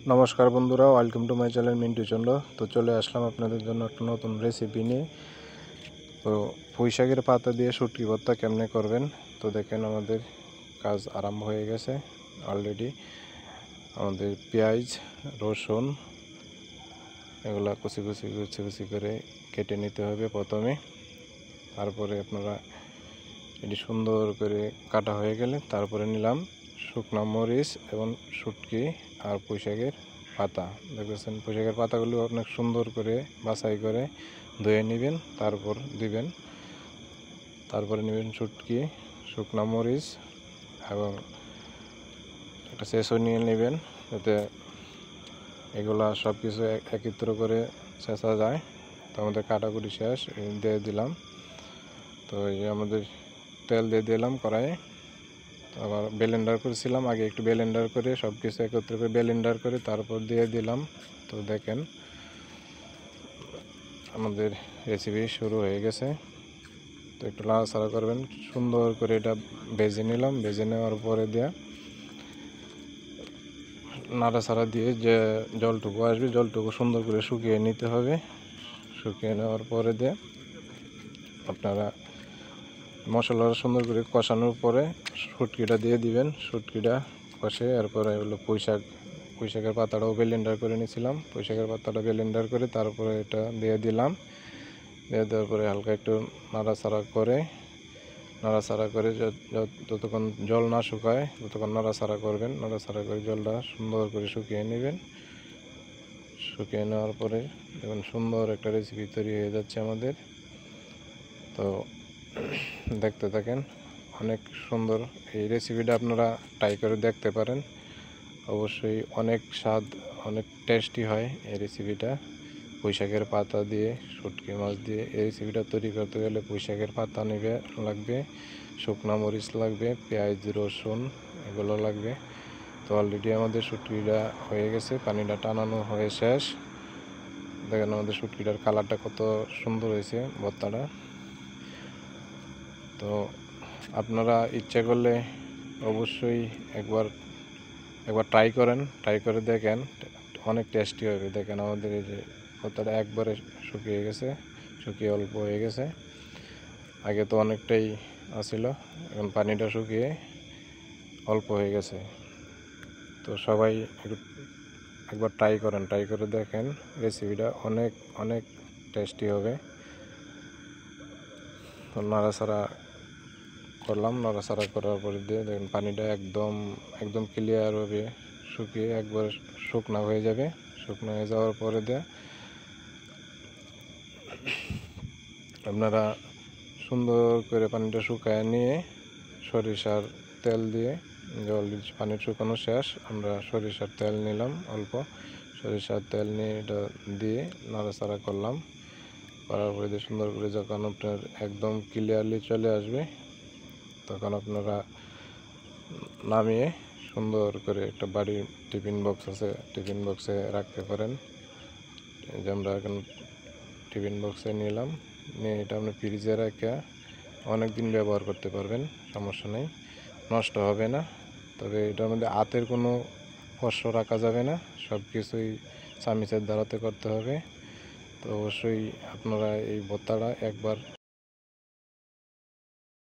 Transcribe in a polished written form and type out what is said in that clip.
নমস্কার বন্ধুরা, welcome to my channel Mintu Chandra. তো চলে আসলাম আপনাদের জন্য একটা নতুন রেসিপি নিয়ে। তো পুঁই শাকের পাতা দিয়ে শুটকি ভর্তা কেমনে করবেন। তো দেখেন আমাদের কাজ আরম্ভ হয়ে গেছে অলরেডি। আমাদের পেঁয়াজ, রসুন এগুলা কুচি কুচি কুচি কুচি করে কেটে নিতে হবে প্রথমে। তারপরে আপনারা এটি সুন্দর করে কাটা হয়ে গেলে তারপরে নিলাম শুকনো মরিচ এবং শুটকি আর পুঁই শাকের পাতা। দেখতেছেন পুঁই শাকের পাতাগুলো অনেক সুন্দর করে বাছাই করে ধুয়ে নেবেন, তারপর দিবেন। তারপরে নেবেন শুটকি, শুকনো মরিচ এবং একটা ছেঁচো নিয়ে নেবেন, যাতে এগুলা সব কিছু একত্র করে ছেঁচা যায়। তো আমাদের কাটাকুটি শেষ, দিয়ে দিলাম। তো এই আমাদের তেল দিয়ে দিলাম কড়াইয়ে। আবার ব্লেন্ডার করেছিলাম আগে, একটু ব্লেন্ডার করে সব কিছু একত্র করে ব্লেন্ডার করে তারপর দিয়ে দিলাম। তো দেখেন আমাদের রেসিপি শুরু হয়ে গেছে। তো একটু নাড়াচাড়া করবেন, সুন্দর করে এটা ভেজে নিলাম। ভেজে নেওয়ার পরে দিয়ে নাড়াচাড়া দিয়ে যে জলটুকু আসবে জলটুকু সুন্দর করে শুকিয়ে নিতে হবে। শুকিয়ে নেওয়ার পরে দিয়ে আপনারা মশলাটা সুন্দর করে কষানোর পরে শুটকিটা দিয়ে দিবেন। শুটকিটা কষে এরপরে হলো পুঁই শাকের পাতাটাও ব্লেন্ডার করে নিয়েছিলাম। পুঁই শাকের পাতাটা ব্লেন্ডার করে তারপরে এটা দিয়ে দিলাম। দিয়ে দেওয়ার পরে হালকা একটু নাড়াচাড়া করে যতক্ষণ জল না শুকায় ততক্ষণ নাড়াচাড়া করবেন। নাড়াচাড়া করে জলটা সুন্দর করে শুকিয়ে নেবেন। শুকিয়ে নেওয়ার পরে দেখুন সুন্দর একটা রেসিপি তৈরি হয়ে যাচ্ছে আমাদের। তো দেখতে থাকেন, অনেক সুন্দর এই রেসিপিটা, আপনারা ট্রাই করে দেখতে পারেন। অবশ্যই অনেক স্বাদ, অনেক টেস্টি হয় এই রেসিপিটা। পুঁই শাকের পাতা দিয়ে শুটকি মাছ দিয়ে এই রেসিপিটা তৈরি করতে গেলে পুঁই শাকের পাতা লাগবে, শুকনো মরিচ লাগবে, পেঁয়াজ, রসুন এগুলো লাগবে। তো অলরেডি আমাদের শুটকিটা হয়ে গেছে, পানিটা টানানো হয়ে শেষ। দেখেন আমাদের শুটকিটার কালারটা কত সুন্দর হয়েছে ভর্তাটা। তো আপনারা ইচ্ছা করলে অবশ্যই একবার ট্রাই করে দেখেন, অনেক টেস্টি হবে। দেখেন আমাদের এই যে ভর্তাটা একবারে শুকিয়ে গেছে, শুকিয়ে অল্প হয়ে গেছে। আগে তো অনেকটাই আছিল, এখন পানিটা শুকিয়ে অল্প হয়ে গেছে। তো সবাই একবার ট্রাই করে দেখেন, রেসিপিটা অনেক অনেক টেস্টি হবে। তো নাড়াচাড়া করার পরে দিয়ে দেখেন পানিটা একদম ক্লিয়ারভাবে শুকিয়ে একবার শুকনা হয়ে যাবে। শুকনো হয়ে যাওয়ার পরে দিয়ে আপনারা সুন্দর করে পানিটা শুকায় নিয়ে সরিষার তেল দিয়ে, জল পানি শুকানো শেষ, আমরা সরিষার তেল নিলাম অল্প। সরিষার তেল নিয়ে এটা দিয়ে নাড়াচাড়া করলাম। করার পরে দিয়ে সুন্দর করে যখন আপনার একদম ক্লিয়ারলি চলে আসবে তখন আপনারা নামিয়ে সুন্দর করে একটা বাড়ির টিফিন বক্স আছে, টিফিন বক্সে রাখতে পারেন। এই যে আমরা এখন টিফিন বক্সে নিলাম, নিয়ে এটা আপনি ফ্রিজে রেখে অনেক দিন ব্যবহার করতে পারবেন, সমস্যা নেই, নষ্ট হবে না। তবে এটার মধ্যে হাতের কোনো স্পর্শ রাখা যাবে না, সব কিছুই চামিচের দ্বারাতে করতে হবে। তো অবশ্যই আপনারা এই ভর্তাটা একবার